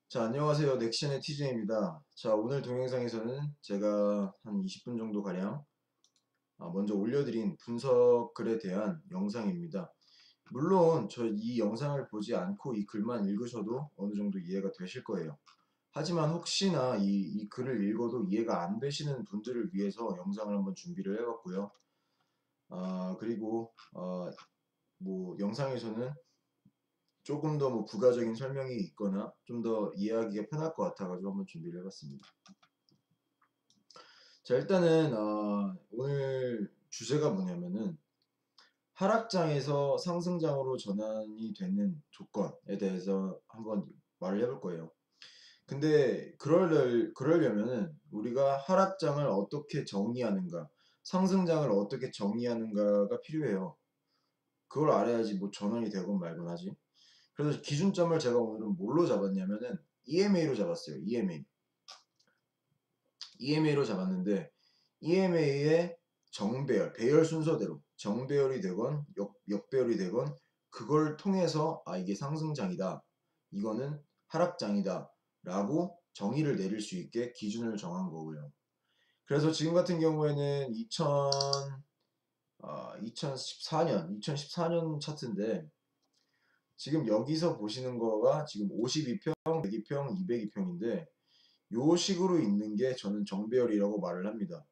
자, 안녕하세요. 넥션의 TJ입니다. 자, 오늘 동영상에서는 제가 한 20분 정도 가량 먼저 올려드린 분석 글에 대한 영상입니다. 물론 저 이 영상을 보지 않고 이 글만 읽으셔도 어느 정도 이해가 되실 거예요. 하지만 혹시나 이 글을 읽어도 이해가 안 되시는 분들을 위해서 영상을 한번 준비를 해봤고요. 그리고 뭐 영상에서는 조금 더 뭐 부가적인 설명이 있거나 좀 더 이해하기가 편할 것 같아가지고 한번 준비를 해봤습니다. 자, 일단은 오늘 주제가 뭐냐면은 하락장에서 상승장으로 전환이 되는 조건에 대해서 한번 말을 해볼 거예요. 근데 그러려면은 우리가 하락장을 어떻게 정의하는가, 상승장을 어떻게 정의하는가가 필요해요. 그걸 알아야지 뭐 전환이 되건 말건 하지. 그래서 기준점을 제가 오늘은 뭘로 잡았냐면은 EMA로 잡았어요. EMA. EMA로 잡았는데 EMA의 정배열, 배열 순서대로 정배열이 되건 역배열이 되건 그걸 통해서 이게 상승장이다. 이거는 하락장이다. 라고 정의를 내릴 수 있게 기준을 정한 거고요. 그래서 지금 같은 경우에는 2014년 차트인데 지금 여기서 보시는 거가 지금 52평, 102평, 202평인데 요 식으로 있는 게 저는 정배열이라고 말을 합니다.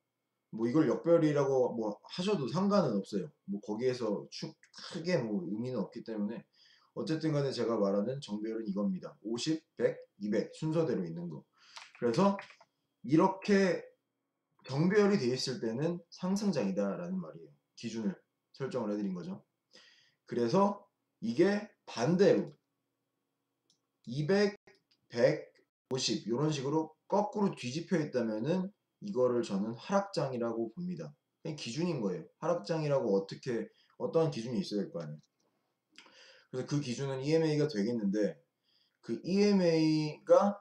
뭐 이걸 역배열이라고 뭐 하셔도 상관은 없어요. 뭐 거기에서 크게 뭐 의미는 없기 때문에 어쨌든 간에 제가 말하는 정배열은 이겁니다. 50, 100, 200 순서대로 있는 거. 그래서 이렇게 정배열이 돼 있을 때는 상승장이다라는 말이에요. 기준을 설정을 해드린 거죠. 그래서 이게 반대로 200, 100, 50 이런 식으로 거꾸로 뒤집혀 있다면은 이거를 저는 하락장이라고 봅니다. 그냥 기준인 거예요. 하락장이라고 어떠한 기준이 있어야 될 거 아니에요. 그래서 그 기준은 EMA가 되겠는데 그 EMA가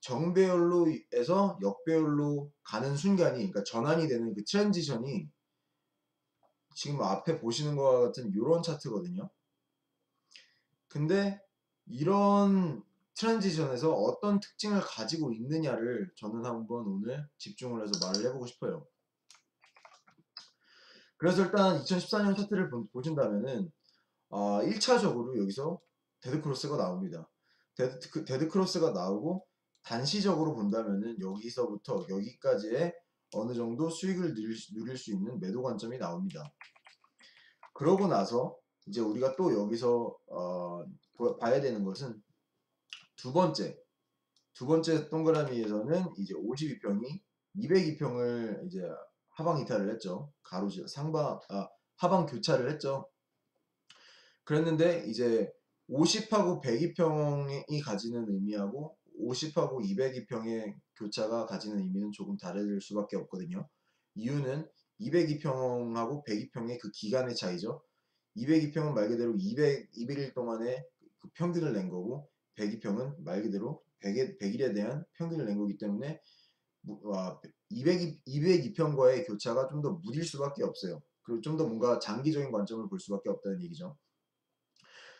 정배열로에서 역배열로 가는 순간이 그러니까 전환이 되는 그 트랜지션이 지금 앞에 보시는 것과 같은 이런 차트거든요. 근데 이런 트랜지션에서 어떤 특징을 가지고 있느냐를 저는 한번 오늘 집중을 해서 말을 해보고 싶어요. 그래서 일단 2014년 차트를 보신다면은 1차적으로 여기서 데드크로스가 나옵니다. 데드크로스가 나오고 단시적으로 본다면은 여기서부터 여기까지의 어느 정도 수익을 누릴 수 있는 매도 관점이 나옵니다. 그러고 나서 이제 우리가 또 여기서 봐야 되는 것은 두 번째 동그라미에서는 이제 52평이 202평을 이제 하방 이탈을 했죠. 하방 교차를 했죠. 그랬는데 이제 50하고 102평이 가지는 의미하고 50하고 202평의 교차가 가지는 의미는 조금 다를 수밖에 없거든요. 이유는 202평하고 102평의 그 기간의 차이죠. 202평은 말 그대로 200일 동안의 그 평균을 낸 거고 102평은 말 그대로 100일에 대한 평균을 낸 거기 때문에 202평과의 교차가 좀 더 무딜 수밖에 없어요. 그리고 좀 더 뭔가 장기적인 관점을 볼 수밖에 없다는 얘기죠.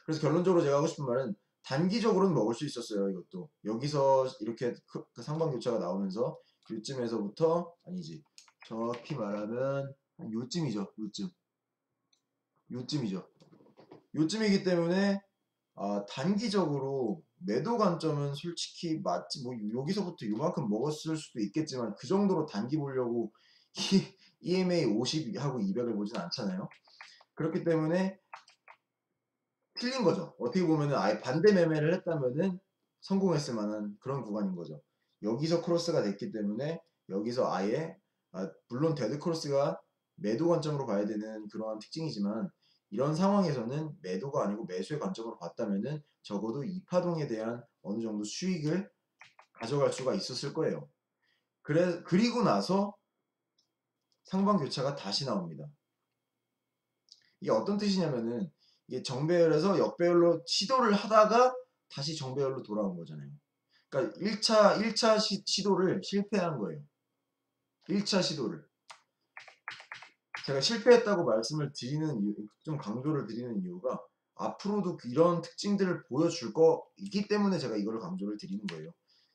그래서 결론적으로 제가 하고 싶은 말은 단기적으로는 먹을 수 있었어요. 이것도 여기서 이렇게 그 상방 교차가 나오면서 요쯤에서부터 아니지 정확히 말하면 한 요쯤이죠. 요쯤이기 때문에 단기적으로 매도 관점은 솔직히 맞지 뭐 여기서부터 요만큼 먹었을 수도 있겠지만 그 정도로 단기 보려고 EMA 50하고 200을 보진 않잖아요. 그렇기 때문에 틀린 거죠. 어떻게 보면은 아예 반대 매매를 했다면은 성공했을 만한 그런 구간인 거죠. 여기서 크로스가 됐기 때문에 여기서 아예 물론 데드 크로스가 매도 관점으로 봐야 되는 그러한 특징이지만 이런 상황에서는 매도가 아니고 매수의 관점으로 봤다면은 적어도 이 파동에 대한 어느 정도 수익을 가져갈 수가 있었을 거예요. 그리고 나서 상방 교차가 다시 나옵니다. 이게 어떤 뜻이냐면은 이게 정배열에서 역배열로 시도를 하다가 다시 정배열로 돌아온 거잖아요. 그러니까 1차 시도를 실패한 거예요. 1차 시도를. 제가 실패했다고 말씀을 드리는 이유, 좀 강조를 드리는 이유가 앞으로도 이런 특징들을 보여줄 거이기 때문에 제가 이걸 강조를 드리는 거예요.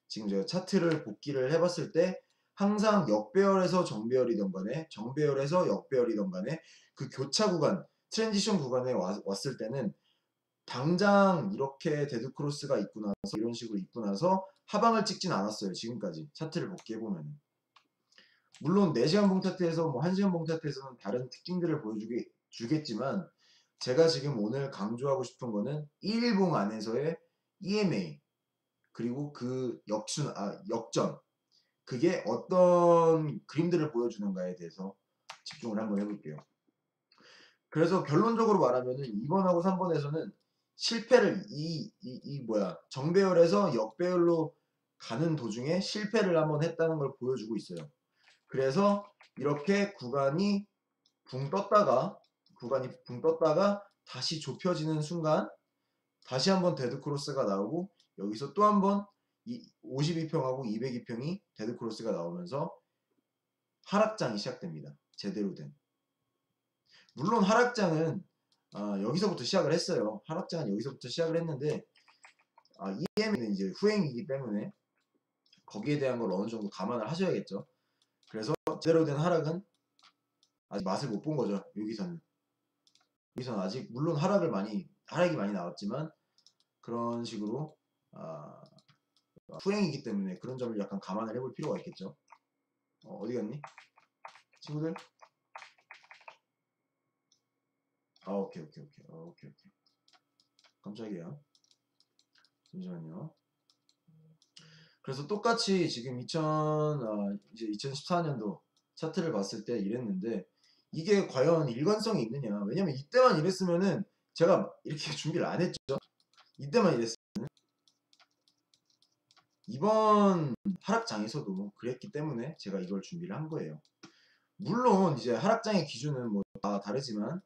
지금 제가 차트를 복기를 해봤을 때 항상 역배열에서 정배열이던 간에 정배열에서 역배열이던 간에 그 교차 구간, 트랜지션 구간에 왔을 때는 당장 이렇게 데드크로스가 있고 나서 이런 식으로 있고 나서 하방을 찍진 않았어요. 지금까지 차트를 복귀해보면. 물론 4시간 봉 차트에서 뭐 1시간 봉 차트에서는 다른 특징들을 보여주겠지만 제가 지금 오늘 강조하고 싶은 거는 1일봉 안에서의 EMA 그리고 그 역전 그게 어떤 그림들을 보여주는가에 대해서 집중을 한번 해볼게요. 그래서 결론적으로 말하면은 2번하고 3번에서는 실패를 정배열에서 역배열로 가는 도중에 실패를 한번 했다는 걸 보여주고 있어요. 그래서 이렇게 구간이 붕 떴다가 다시 좁혀지는 순간 다시 한번 데드크로스가 나오고 여기서 또 한번 52평하고 202평이 데드크로스가 나오면서 하락장이 시작됩니다. 제대로 된. 물론 하락장은 여기서부터 시작을 했어요. 하락장은 여기서부터 시작을 했는데 EMA는 이제 후행이기 때문에 거기에 대한 걸 어느 정도 감안을 하셔야겠죠. 그래서 제대로 된 하락은 아직 맛을 못 본 거죠. 여기서는 아직 물론 하락이 많이 나왔지만 그런 식으로 후행이기 때문에 그런 점을 약간 감안을 해볼 필요가 있겠죠. 어디 갔니? 친구들? 오케이. 깜짝이야. 잠시만요. 그래서 똑같이 지금 이제 2014년도 차트를 봤을 때 이랬는데 이게 과연 일관성이 있느냐. 왜냐면 이때만 이랬으면은 제가 이렇게 준비를 안 했죠. 이때만 이랬으면 이번 하락장에서도 그랬기 때문에 제가 이걸 준비를 한 거예요. 물론 이제 하락장의 기준은 뭐 다 다르지만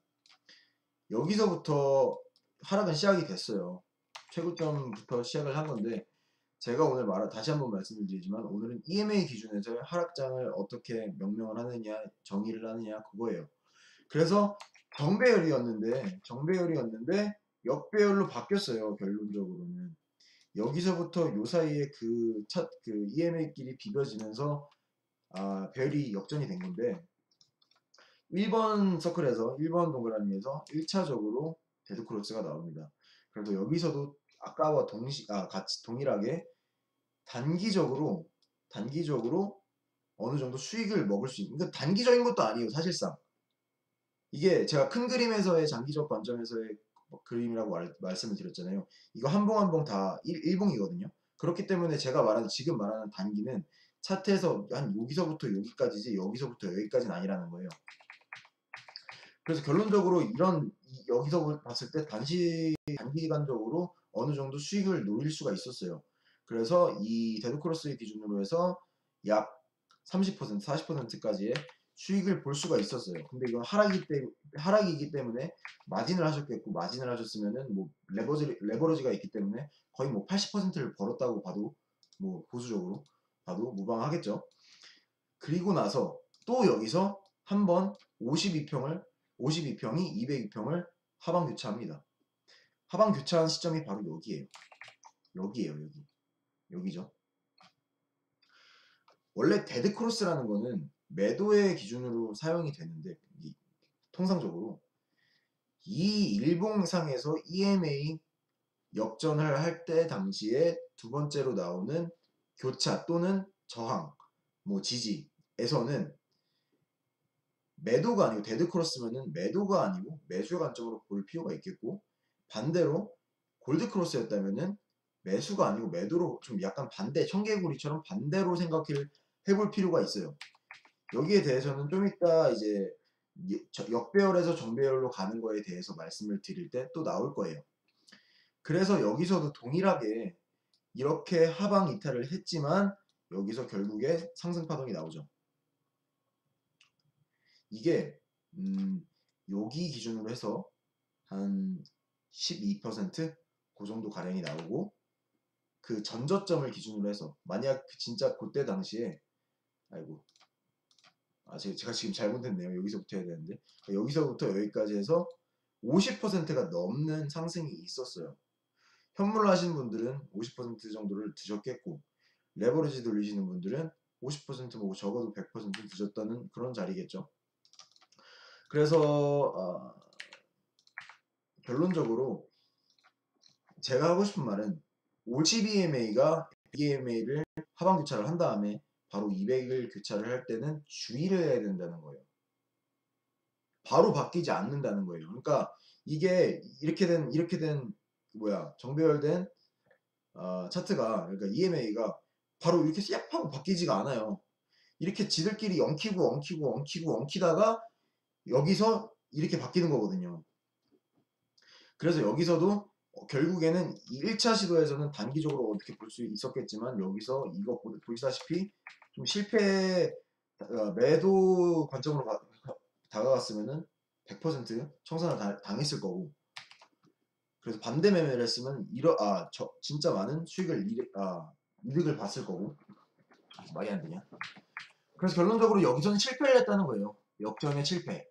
여기서부터 하락은 시작이 됐어요. 최고점부터 시작을 한 건데 제가 오늘 다시 한번 말씀을 드리지만 오늘은 EMA 기준에서 하락장을 어떻게 명명을 하느냐 정의를 하느냐 그거예요. 그래서 정배열이었는데 역배열로 바뀌었어요. 결론적으로는 여기서부터 요 사이에 그 EMA끼리 비벼지면서 별이 역전이 된 건데 1번 서클에서 1번 동그라미에서 1차적으로 데드크로스가 나옵니다. 그래서 여기서도 아까와 같이 동일하게 단기적으로 어느 정도 수익을 먹을 수 있는, 그러니까 단기적인 것도 아니에요. 사실상 이게 제가 큰 그림에서의 장기적 관점에서의 그림이라고 말씀을 드렸잖아요. 이거 한 봉 한 봉 다 1봉이거든요. 그렇기 때문에 제가 지금 말하는 단기는 차트에서 한 여기서부터 여기까지지 여기서부터 여기까지는 아니라는 거예요. 그래서 결론적으로 여기서 봤을 때 단기간적으로 어느 정도 수익을 노릴 수가 있었어요. 그래서 이 데드크로스의 기준으로 해서 약 30%, 40%까지의 수익을 볼 수가 있었어요. 근데 이건 하락이기 때문에 마진을 하셨겠고, 마진을 하셨으면은 뭐 레버리지가 있기 때문에 거의 뭐 80%를 벌었다고 봐도 뭐 보수적으로 봐도 무방하겠죠. 그리고 나서 또 여기서 한번 52평이 202평을 하방 교차합니다. 하방 교차한 시점이 바로 여기에요. 여기죠. 원래 데드크로스라는 거는 매도의 기준으로 사용이 되는데 통상적으로 이 일봉상에서 EMA 역전을 할 때 당시에 두 번째로 나오는 교차 또는 저항, 뭐 지지에서는 매도가 아니고 데드크로스면은 매도가 아니고 매수의 관점으로 볼 필요가 있겠고 반대로 골드크로스였다면은 매수가 아니고 매도로 좀 약간 반대 청개구리처럼 반대로 생각을 해볼 필요가 있어요. 여기에 대해서는 좀 이따 이제 역배열에서 정배열로 가는 거에 대해서 말씀을 드릴 때 또 나올 거예요. 그래서 여기서도 동일하게 이렇게 하방 이탈을 했지만 여기서 결국에 상승 파동이 나오죠. 이게 여기 기준으로 해서 한 12%? 그 정도 가량이 나오고 그 전저점을 기준으로 해서 만약 진짜 그때 당시에 제가 지금 잘못했네요. 여기서부터 해야 되는데 여기서부터 여기까지 해서 50%가 넘는 상승이 있었어요. 현물로 하시는 분들은 50% 정도를 드셨겠고, 레버리지 돌리시는 분들은 50% 적어도 100% 드셨다는 그런 자리겠죠. 그래서 결론적으로 제가 하고 싶은 말은 OGBMA가 BMA를 하방 교차를 한 다음에 바로 200을 교차를 할 때는 주의를 해야 된다는 거예요. 바로 바뀌지 않는다는 거예요. 그러니까 이게 이렇게 된 정배열된 차트가, 그러니까 EMA가 바로 이렇게 싹 하고 바뀌지가 않아요. 이렇게 지들끼리 엉키다가 여기서 이렇게 바뀌는 거거든요. 그래서 여기서도 결국에는 1차 시도에서는 단기적으로 어떻게 볼 수 있었겠지만, 여기서 이거 보시다시피 좀 매도 관점으로 다가갔으면은 100% 청산을 당했을 거고, 그래서 반대 매매를 했으면 진짜 많은 이득을 봤을 거고. 말이 안 되냐? 그래서 결론적으로 여기서는 실패를 했다는 거예요. 역전의 실패.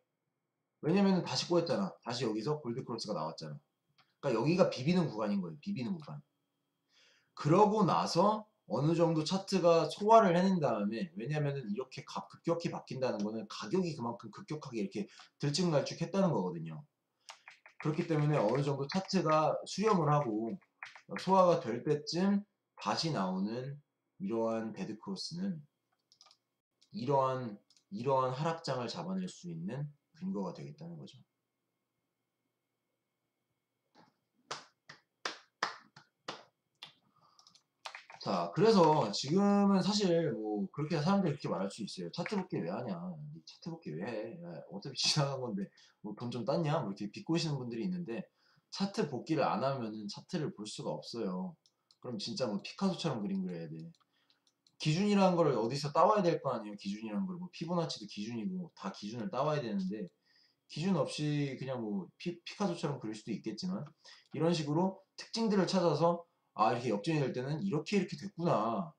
왜냐면은 다시 꼬였잖아. 다시 여기서 골드 크로스가 나왔잖아. 그러니까 여기가 비비는 구간인 거예요. 비비는 구간. 그러고 나서 어느 정도 차트가 소화를 해낸 다음에, 왜냐면은 이렇게 급격히 바뀐다는 거는 가격이 그만큼 급격하게 이렇게 들쭉날쭉 했다는 거거든요. 그렇기 때문에 어느 정도 차트가 수렴을 하고 소화가 될 때쯤 다시 나오는 이러한 데드크로스는 이러한 하락장을 잡아낼 수 있는 근거가 되겠다는 거죠. 자, 그래서 지금은 사실 그렇게 사람들이 그렇게 말할 수 있어요. 차트 복귀 왜 하냐? 차트 복귀 왜 해? 야, 어차피 지나간 건데 돈 좀 땄냐? 이렇게 비꼬시는 분들이 있는데, 차트 복귀를 안 하면은 차트를 볼 수가 없어요. 그럼 진짜 피카소처럼 그림 그려야 돼. 기준이라는 걸 어디서 따와야 될 거 아니에요. 기준이라는 걸 피보나치도 기준이고 다 기준을 따와야 되는데, 기준 없이 그냥 피카소처럼 그릴 수도 있겠지만, 이런 식으로 특징들을 찾아서 이렇게 역전이 될 때는 이렇게 됐구나.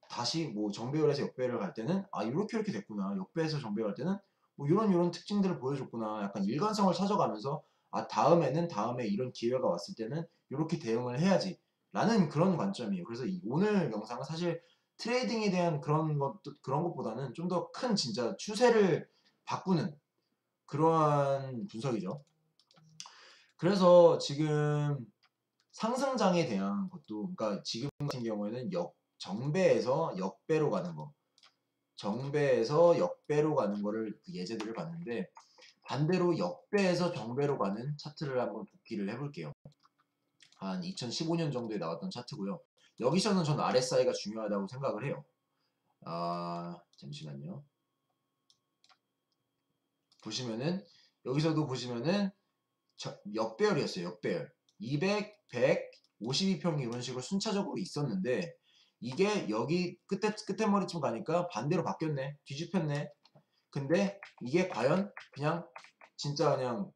다시 정배열에서 역배열 갈 때는 이렇게 됐구나. 역배에서 정배열 갈 때는 이런 특징들을 보여줬구나. 약간 일관성을 찾아가면서 다음에 이런 기회가 왔을 때는 이렇게 대응을 해야지 라는 그런 관점이에요. 그래서 오늘 영상은 사실 트레이딩에 대한 그런 것보다는 좀 더 큰 진짜 추세를 바꾸는 그러한 분석이죠. 그래서 지금 상승장에 대한 것도, 그러니까 지금 같은 경우에는 정배에서 역배로 가는 거, 정배에서 역배로 가는 거를 그 예제들을 봤는데, 반대로 역배에서 정배로 가는 차트를 한번 복기를 해볼게요. 한 2015년 정도에 나왔던 차트고요. 여기서는 전 RSI가 중요하다고 생각을 해요. 잠시만요. 보시면은 여기서도 보시면은 역배열이었어요. 역배열. 200, 100, 52평이 이런 식으로 순차적으로 있었는데, 이게 여기 끝에 머리쯤 가니까 반대로 바뀌었네. 뒤집혔네. 근데 이게 과연 그냥 진짜 그냥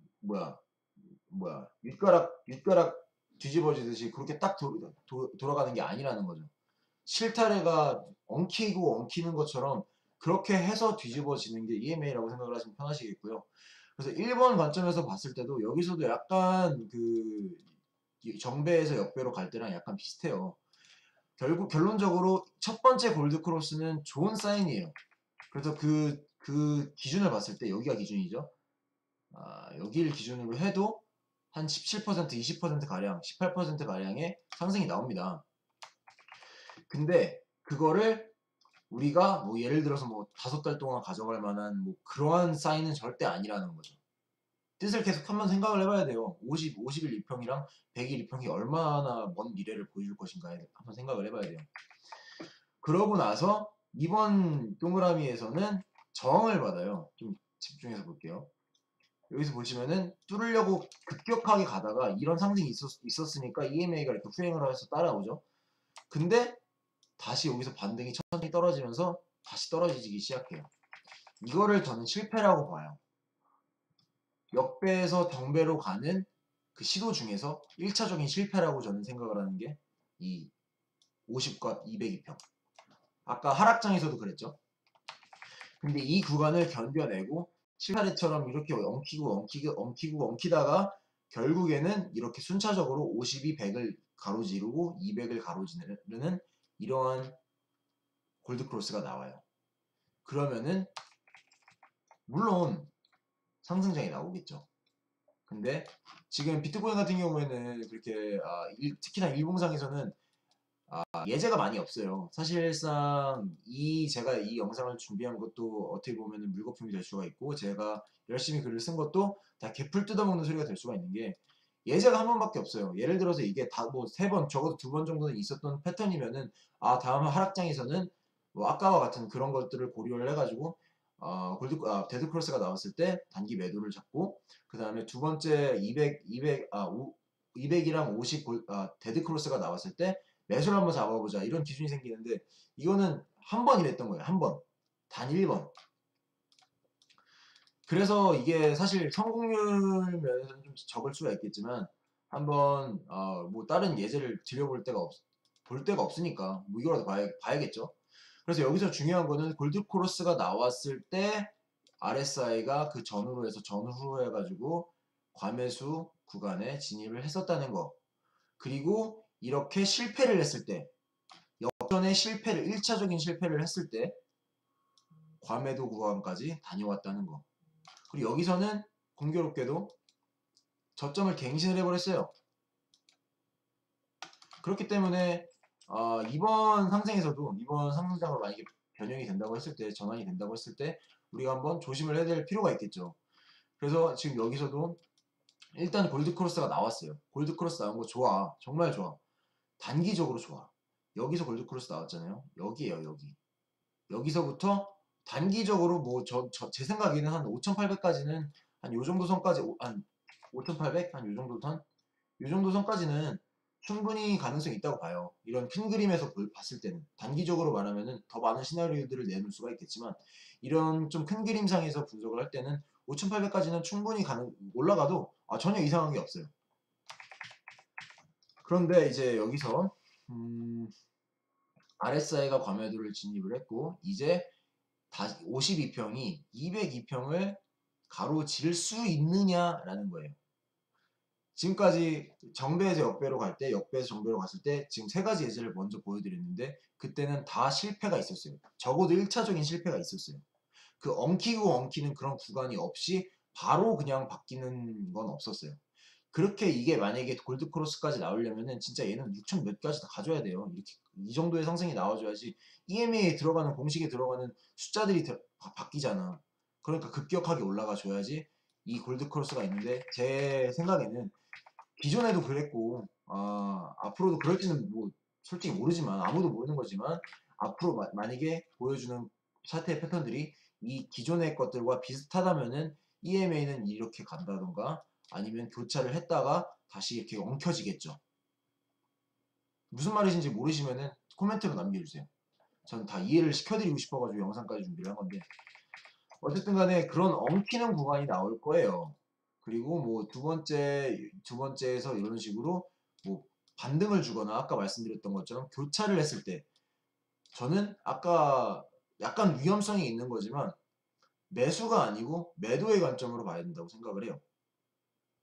윗가락 뒤집어지듯이 그렇게 딱 돌아가는 게 아니라는 거죠. 실타래가 엉키는 것처럼 그렇게 해서 뒤집어지는 게 EMA라고 생각을 하시면 편하시겠고요. 그래서 1번 관점에서 봤을 때도 여기서도 약간 정배에서 역배로 갈 때랑 약간 비슷해요. 결론적으로 첫 번째 골드 크로스는 좋은 사인이에요. 그래서 그 기준을 봤을 때 여기가 기준이죠. 여기를 기준으로 해도 한 17%, 20% 가량, 18% 가량의 상승이 나옵니다. 근데 그거를 우리가 예를 들어서 5달 동안 가져갈 만한 그러한 사인은 절대 아니라는 거죠. 뜻을 계속 한번 생각을 해봐야 돼요. 50일 2평이랑 100일 2평이 얼마나 먼 미래를 보여줄 것인가에 한번 생각을 해봐야 돼요. 그러고 나서 이번 동그라미에서는 저항을 받아요. 좀 집중해서 볼게요. 여기서 보시면은 뚫으려고 급격하게 가다가 이런 상승이 있었으니까 EMA가 이렇게 후행을 해서 따라오죠. 근데 다시 여기서 반등이 천천히 떨어지면서 다시 떨어지기 시작해요. 이거를 저는 실패라고 봐요. 역배에서 정배로 가는 그 시도 중에서 1차적인 실패라고 저는 생각을 하는 게 이 50과 202평. 아까 하락장에서도 그랬죠. 근데 이 구간을 견뎌내고 실타래처럼 이렇게 엉키다가 결국에는 이렇게 순차적으로 50이 100을 가로지르고 200을 가로지르는 이러한 골드크로스가 나와요. 그러면은 물론 상승장이 나오겠죠. 근데 지금 비트코인 같은 경우에는 그렇게 특히나 일봉상에서는 예제가 많이 없어요. 사실상 제가 이 영상을 준비한 것도 어떻게 보면 물거품이 될 수가 있고, 제가 열심히 글을 쓴 것도 다 개풀 뜯어먹는 소리가 될 수가 있는 게, 예제가 한 번밖에 없어요. 예를 들어서 이게 다 뭐 3번, 적어도 2번 정도는 있었던 패턴이면은, 다음 하락장에서는 뭐 아까와 같은 그런 것들을 고려를 해가지고 데드크로스가 나왔을 때 단기 매도를 잡고, 그 다음에 두 번째 200이랑 50 데드크로스가 나왔을 때 매수를 한번 잡아보자, 이런 기준이 생기는데, 이거는 한 번이랬던 거예요. 한 번. 단 1번. 그래서 이게 사실 성공률 면에서는 좀 적을 수가 있겠지만, 한번 뭐 다른 예제를 볼 데가 없으니까 뭐 이거라도 봐야겠죠. 그래서 여기서 중요한 거는 골드크로스가 나왔을 때 RSI가 그 전후로 해서 전후로 해가지고 과매수 구간에 진입을 했었다는 거. 그리고 이렇게 실패를 했을 때, 역전의 1차적인 실패를 했을 때 과매도 구간까지 다녀왔다는 거. 그리고 여기서는 공교롭게도 저점을 갱신을 해버렸어요. 그렇기 때문에 이번 상승장으로 만약에 변형이 된다고 했을 때, 전환이 된다고 했을 때 우리가 한번 조심을 해야 될 필요가 있겠죠. 그래서 지금 여기서도 일단 골드크로스가 나왔어요. 골드크로스 나온 거 좋아. 정말 좋아. 단기적으로 좋아. 여기서 골드크로스 나왔잖아요. 여기에요, 여기. 여기서부터 단기적으로 뭐 제 생각에는 한 5,800까지는 한 요 정도 선까지 한 5,800? 한 요 정도 선? 요 정도 선까지는 충분히 가능성이 있다고 봐요. 이런 큰 그림에서 봤을 때는. 단기적으로 말하면은 더 많은 시나리오들을 내놓을 수가 있겠지만, 이런 좀 큰 그림상에서 분석을 할 때는 5,800까지는 충분히 올라가도 전혀 이상한 게 없어요. 그런데 이제 여기서 RSI가 과매도를 진입을 했고, 이제 52평이 202평을 가로질 수 있느냐라는 거예요. 지금까지 정배에서 역배로 갈 때, 역배에서 정배로 갔을 때 지금 3가지 예제를 먼저 보여드렸는데, 그때는 다 실패가 있었어요. 적어도 1차적인 실패가 있었어요. 그 엉키고 엉키는 그런 구간이 없이 바로 그냥 바뀌는 건 없었어요. 그렇게 이게 만약에 골드크로스까지 나오려면은 진짜 얘는 6천 몇까지 다 가져야 돼요. 이렇게 이 정도의 상승이 나와줘야지. EMA에 들어가는, 공식에 들어가는 숫자들이 바뀌잖아. 그러니까 급격하게 올라가 줘야지 이 골드크로스가 있는데, 제 생각에는 기존에도 그랬고 앞으로도 그럴지는 뭐 솔직히 모르지만, 아무도 모르는 거지만, 앞으로 만약에 보여주는 차트의 패턴들이 이 기존의 것들과 비슷하다면은 EMA는 이렇게 간다던가 아니면 교차를 했다가 다시 이렇게 엉켜지겠죠. 무슨 말이신지 모르시면은 코멘트로 남겨주세요. 전 다 이해를 시켜드리고 싶어가지고 영상까지 준비를 한 건데, 어쨌든 간에 그런 엉키는 구간이 나올 거예요. 그리고 뭐 두 번째에서 이런 식으로 뭐 반등을 주거나, 아까 말씀드렸던 것처럼 교차를 했을 때, 저는 아까 약간 위험성이 있는 거지만 매수가 아니고 매도의 관점으로 봐야 된다고 생각을 해요.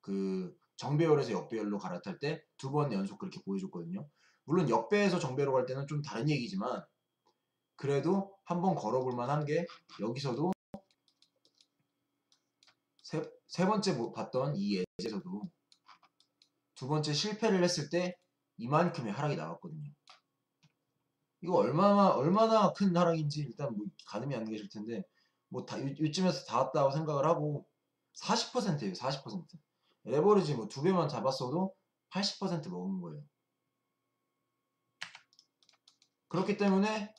그 정배열에서 역배열로 갈아탈 때 2번 연속 그렇게 보여줬거든요. 물론 역배에서 정배로 갈 때는 좀 다른 얘기지만, 그래도 한번 걸어볼 만한 게, 여기서도 세 번째 봤던 이 예제에서도 2번째 실패를 했을 때 이만큼의 하락이 나왔거든요. 이거 얼마나 큰 하락인지 일단 뭐 가늠이 안 계실 텐데, 뭐 요쯤에서 다 왔다고 생각을 하고, 40%예요, 40%. 레버리지 뭐 2배만 잡았어도 80% 먹은 거예요. 그렇기 때문에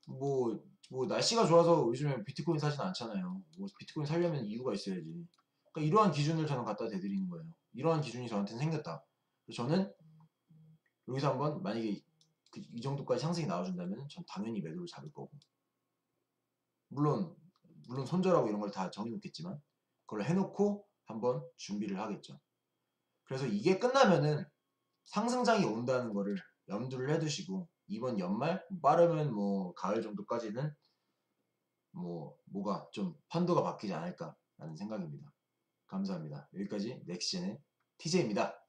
뭐 날씨가 좋아서 요즘에 비트코인 사진 않잖아요. 뭐 비트코인 살려면 이유가 있어야지. 그러니까 이러한 기준을 저는 갖다 대드리는 거예요. 이러한 기준이 저한테는 생겼다. 그래서 저는 여기서 한번 만약에 이 정도까지 상승이 나와준다면 전 당연히 매도를 잡을 거고, 물론 손절하고 이런 걸 다 정해놓겠지만 그걸 해놓고 한번 준비를 하겠죠. 그래서 이게 끝나면은 상승장이 온다는 거를 염두를 해두시고, 이번 연말 빠르면 뭐 가을 정도까지는 뭐가 좀 판도가 바뀌지 않을까라는 생각입니다. 감사합니다. 여기까지 넥시젠의 TJ입니다.